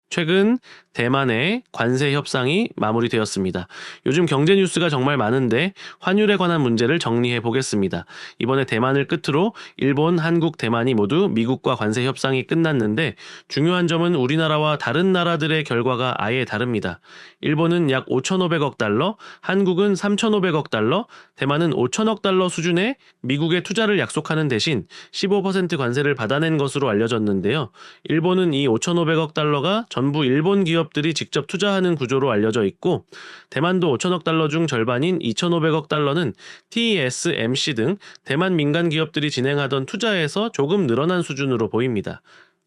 최근 대만의 관세 협상이 마무리되었습니다. 요즘 경제 뉴스가 정말 많은데 환율에 관한 문제를 정리해 보겠습니다. 이번에 대만을 끝으로 일본, 한국, 대만이 모두 미국과 관세 협상이 끝났는데 중요한 점은 우리나라와 다른 나라들의 결과가 아예 다릅니다. 일본은 약 5,500억 달러, 한국은 3,500억 달러, 대만은 5천억 달러 수준의 미국의 투자를 약속하는 대신 15% 관세를 받아낸 것으로 알려졌는데요. 일본은 이 5,500억 달러가 전부 일본 기업들이 직접 투자하는 구조로 알려져 있고, 대만도 5천억 달러 중 절반인 2,500억 달러는 TSMC 등 대만 민간 기업들이 진행하던 투자에서 조금 늘어난 수준으로 보입니다.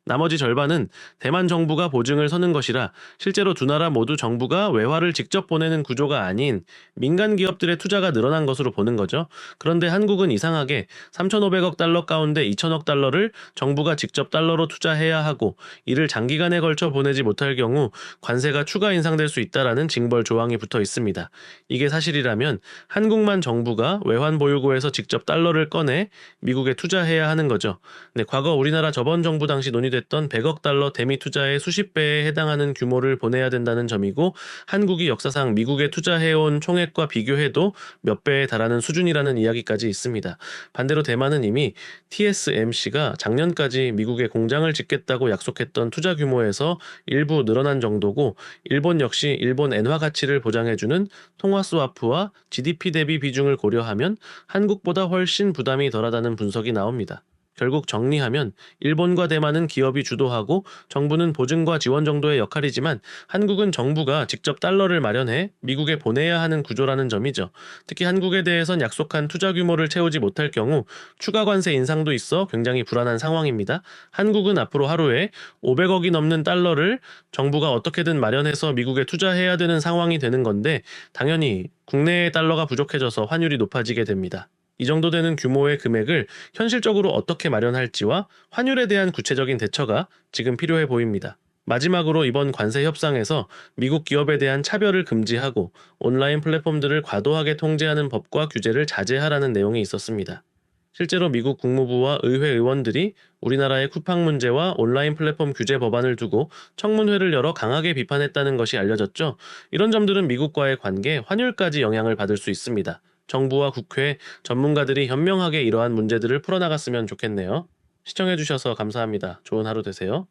나머지 절반은 대만 정부가 보증을 서는 것이라 실제로 두 나라 모두 정부가 외화를 직접 보내는 구조가 아닌 민간 기업들의 투자가 늘어난 것으로 보는 거죠. 그런데 한국은 이상하게 3,500억 달러 가운데 2천억 달러를 정부가 직접 달러로 투자해야 하고 이를 장기간에 걸쳐 보내지 못할 경우 관세가 추가 인상될 수 있다라는 징벌 조항이 붙어 있습니다. 이게 사실이라면 한국만 정부가 외환 보유고에서 직접 달러를 꺼내 미국에 투자해야 하는 거죠. 네, 과거 우리나라 저번 정부 당시 논의됐던 100억 달러 대미 투자의 수십 배에 해당하는 규모를 보내야 된다는 점이고, 한국이 역사상 미국에 투자해온 총액과 비교해도 몇 배에 달하는 수준이라는 이야기까지 있습니다. 반대로 대만은 이미 TSMC가 작년까지 미국에 공장을 짓겠다고 약속했던 투자 규모에서 일부 늘어난 정도고, 일본 역시 일본 엔화 가치를 보장해주는 통화 스와프와 GDP 대비 비중을 고려하면 한국보다 훨씬 부담이 덜하다는 분석이 나옵니다. 결국 정리하면 일본과 대만은 기업이 주도하고 정부는 보증과 지원 정도의 역할이지만 한국은 정부가 직접 달러를 마련해 미국에 보내야 하는 구조라는 점이죠. 특히 한국에 대해선 약속한 투자 규모를 채우지 못할 경우 추가 관세 인상도 있어 굉장히 불안한 상황입니다. 한국은 앞으로 하루에 500억이 넘는 달러를 정부가 어떻게든 마련해서 미국에 투자해야 되는 상황이 되는 건데, 당연히 국내의 달러가 부족해져서 환율이 높아지게 됩니다. 이 정도 되는 규모의 금액을 현실적으로 어떻게 마련할지와 환율에 대한 구체적인 대처가 지금 필요해 보입니다. 마지막으로 이번 관세 협상에서 미국 기업에 대한 차별을 금지하고 온라인 플랫폼들을 과도하게 통제하는 법과 규제를 자제하라는 내용이 있었습니다. 실제로 미국 국무부와 의회 의원들이 우리나라의 쿠팡 문제와 온라인 플랫폼 규제 법안을 두고 청문회를 열어 강하게 비판했다는 것이 알려졌죠. 이런 점들은 미국과의 관계, 환율까지 영향을 받을 수 있습니다. 정부와 국회, 전문가들이 현명하게 이러한 문제들을 풀어나갔으면 좋겠네요. 시청해주셔서 감사합니다. 좋은 하루 되세요.